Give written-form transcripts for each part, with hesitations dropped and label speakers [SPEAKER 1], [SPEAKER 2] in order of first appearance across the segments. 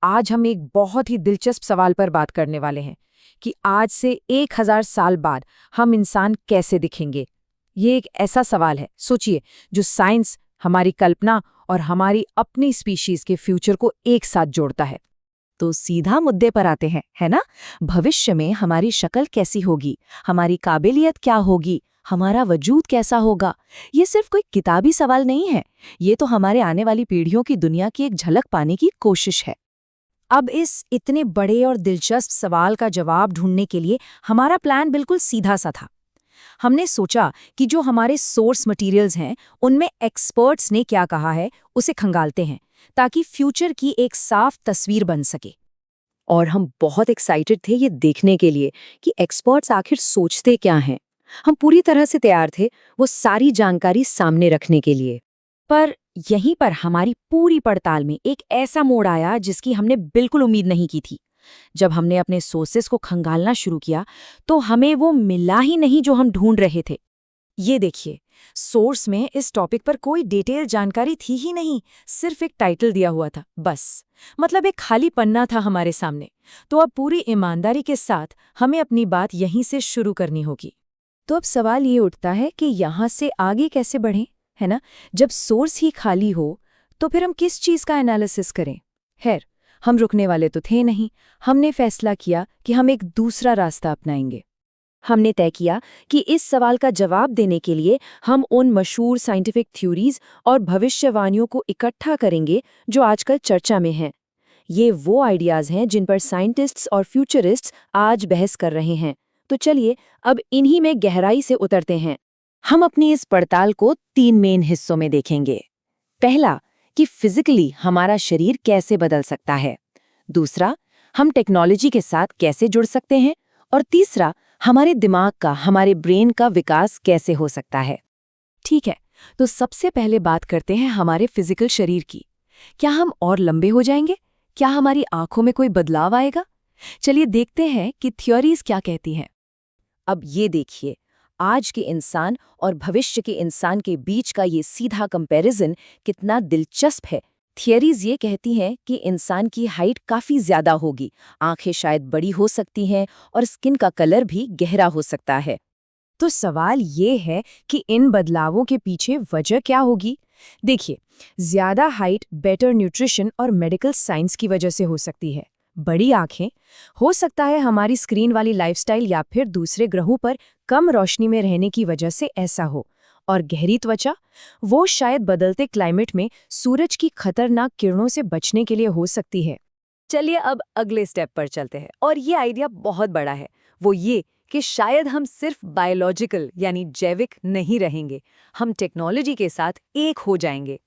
[SPEAKER 1] आज हम एक बहुत ही दिलचस्प सवाल पर बात करने वाले हैं कि आज से 1000 साल बाद हम इंसान कैसे दिखेंगे। ये एक ऐसा सवाल है, सोचिए, जो साइंस, हमारी कल्पना और हमारी अपनी स्पीशीज के फ्यूचर को एक साथ जोड़ता है।
[SPEAKER 2] तो सीधा मुद्दे पर आते हैं, है ना? भविष्य में हमारी शक्ल कैसी होगी, हमारी काबिलियत क्या होगी, हमारा वजूद कैसा होगा? ये सिर्फ कोई किताबी सवाल नहीं है, ये तो हमारे आने वाली पीढ़ियों की दुनिया की एक झलक पाने की कोशिश है।
[SPEAKER 1] अब इस इतने बड़े और दिलचस्प सवाल का जवाब ढूंढने के लिए हमारा प्लान बिल्कुल सीधा सा था। हमने सोचा कि जो हमारे सोर्स मटेरियल्स हैं, उनमें एक्सपर्ट्स ने क्या कहा है, उसे खंगालते हैं, ताकि फ्यूचर की एक साफ तस्वीर बन सके।
[SPEAKER 2] और हम बहुत एक्साइटेड थे ये देखने के लिए कि एक्सपर्ट्स आखिर सोचते क्या हैं। हम पूरी तरह से तैयार थे वो सारी जानकारी सामने रखने के लिए।
[SPEAKER 1] पर यहीं पर हमारी पूरी पड़ताल में एक ऐसा मोड़ आया जिसकी हमने बिल्कुल उम्मीद नहीं की थी। जब हमने अपने सोर्सेस को खंगालना शुरू किया, तो हमें वो मिला ही नहीं जो हम ढूंढ रहे थे। ये देखिए, सोर्स में इस टॉपिक पर कोई डिटेल जानकारी थी ही नहीं, सिर्फ एक टाइटल दिया हुआ था, बस। मतलब एक खाली पन्ना था हमारे सामने। तो अब पूरी ईमानदारी के साथ हमें अपनी बात यहीं से शुरू करनी होगी।
[SPEAKER 2] तो अब सवाल ये उठता है कि यहाँ से आगे कैसे बढ़ें, है ना? जब सोर्स ही खाली हो, तो फिर हम किस चीज़ का एनालिसिस करें? खैर, हम रुकने वाले तो थे नहीं। हमने फैसला किया कि हम एक दूसरा रास्ता अपनाएंगे। हमने तय किया कि इस सवाल का जवाब देने के लिए हम उन मशहूर साइंटिफिक थ्योरीज और भविष्यवाणियों को इकट्ठा करेंगे जो आजकल चर्चा में हैं। ये वो आइडियाज़ हैं जिन पर साइंटिस्ट्स और फ्यूचरिस्ट्स आज बहस कर रहे हैं। तो चलिए अब इन्हीं में गहराई से उतरते हैं। हम अपनी इस पड़ताल को 3 मेन हिस्सों में देखेंगे। पहला, कि फिजिकली हमारा शरीर कैसे बदल सकता है। दूसरा, हम टेक्नोलॉजी के साथ कैसे जुड़ सकते हैं। और तीसरा, हमारे दिमाग का, हमारे ब्रेन का विकास कैसे हो सकता है। ठीक है, तो सबसे पहले बात करते हैं हमारे फिजिकल शरीर की। क्या हम और लंबे हो जाएंगे? क्या हमारी आंखों में कोई बदलाव आएगा? चलिए देखते हैं कि थ्योरीज क्या कहती हैं। अब ये देखिए, आज के इंसान और भविष्य के इंसान के बीच का ये सीधा कंपैरिजन कितना दिलचस्प है। थियरीज ये कहती हैं कि इंसान की हाइट काफ़ी ज़्यादा होगी, आंखें शायद बड़ी हो सकती हैं और स्किन का कलर भी गहरा हो सकता है।
[SPEAKER 1] तो सवाल ये है कि इन बदलावों के पीछे वजह क्या होगी? देखिए, ज्यादा हाइट बेटर न्यूट्रिशन और मेडिकल साइंस की वजह से हो सकती है। बड़ी आंखें, हो सकता है हमारी स्क्रीन वाली लाइफस्टाइल या फिर दूसरे ग्रहों पर कम रोशनी में रहने की वजह से ऐसा हो। और गहरी त्वचा, वो शायद बदलते क्लाइमेट में सूरज की खतरनाक किरणों से बचने के लिए हो सकती है।
[SPEAKER 2] चलिए अब अगले स्टेप पर चलते हैं, और ये आइडिया बहुत बड़ा है। वो ये कि शायद हम सिर्फ बायोलॉजिकल यानी जैविक नहीं रहेंगे, हम टेक्नोलॉजी के साथ एक हो जाएंगे।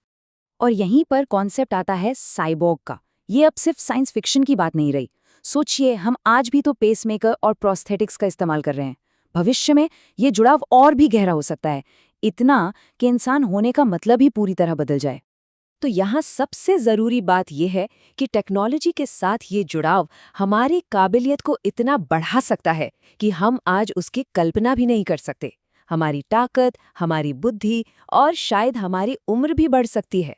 [SPEAKER 1] और यहीं पर कॉन्सेप्ट आता है साइबॉर्ग का। ये अब सिर्फ साइंस फिक्शन की बात नहीं रही। सोचिए, हम आज भी तो पेसमेकर और प्रोस्थेटिक्स का इस्तेमाल कर रहे हैं। भविष्य में ये जुड़ाव और भी गहरा हो सकता है, इतना कि इंसान होने का मतलब ही पूरी तरह बदल जाए।
[SPEAKER 2] तो यहाँ सबसे ज़रूरी बात यह है कि टेक्नोलॉजी के साथ ये जुड़ाव हमारी काबिलियत को इतना बढ़ा सकता है कि हम आज उसकी कल्पना भी नहीं कर सकते। हमारी ताकत, हमारी बुद्धि और शायद हमारी उम्र भी बढ़ सकती है।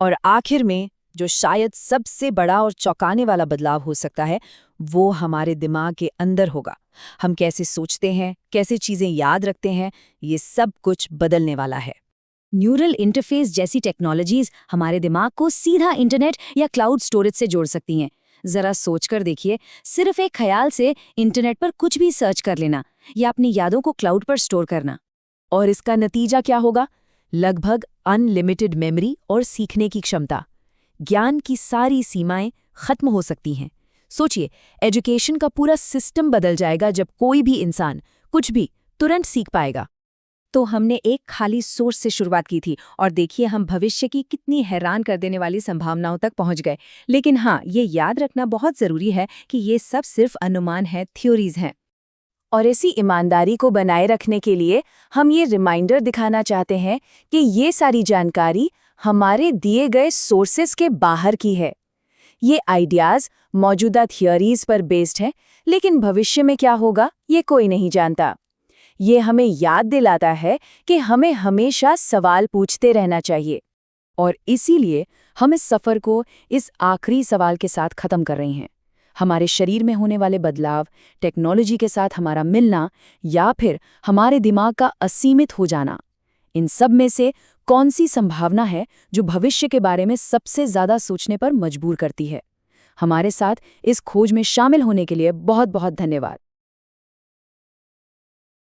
[SPEAKER 1] और आखिर में, जो शायद सबसे बड़ा और चौंकाने वाला बदलाव हो सकता है, वो हमारे दिमाग के अंदर होगा। हम कैसे सोचते हैं, कैसे चीज़ें याद रखते हैं, ये सब कुछ बदलने वाला है।
[SPEAKER 2] न्यूरल इंटरफेस जैसी टेक्नोलॉजीज हमारे दिमाग को सीधा इंटरनेट या क्लाउड स्टोरेज से जोड़ सकती हैं। जरा सोचकर देखिए, सिर्फ एक ख्याल से इंटरनेट पर कुछ भी सर्च कर लेना या अपनी यादों को क्लाउड पर स्टोर करना।
[SPEAKER 1] और इसका नतीजा क्या होगा? लगभग अनलिमिटेड मेमोरी और सीखने की क्षमता। ज्ञान की सारी सीमाएं खत्म हो सकती हैं। सोचिए, एजुकेशन का पूरा सिस्टम बदल जाएगा जब कोई भी इंसान कुछ भी तुरंत सीख पाएगा।
[SPEAKER 2] तो हमने एक खाली सोर्स से शुरुआत की थी, और देखिए हम भविष्य की कितनी हैरान कर देने वाली संभावनाओं तक पहुंच गए। लेकिन हाँ, ये याद रखना बहुत ज़रूरी है कि ये सब सिर्फ अनुमान है, थ्योरीज हैं।
[SPEAKER 1] और इसी ईमानदारी को बनाए रखने के लिए हम ये रिमाइंडर दिखाना चाहते हैं कि ये सारी जानकारी हमारे दिए गए सोर्सेस के बाहर की है। ये आइडियाज़ मौजूदा थियरीज पर बेस्ड हैं, लेकिन भविष्य में क्या होगा, ये कोई नहीं जानता। ये हमें याद दिलाता है कि हमें हमेशा सवाल पूछते रहना चाहिए। और इसीलिए
[SPEAKER 2] हम इस सफ़र को इस आखिरी सवाल के साथ ख़त्म कर रहे हैं। हमारे शरीर में होने वाले बदलाव, टेक्नोलॉजी के साथ हमारा मिलना या फिर हमारे दिमाग का असीमित हो जाना, इन सब में से कौन सी संभावना है जो भविष्य के बारे में सबसे ज़्यादा सोचने पर मजबूर करती है? हमारे साथ इस खोज में शामिल होने के लिए बहुत बहुत धन्यवाद।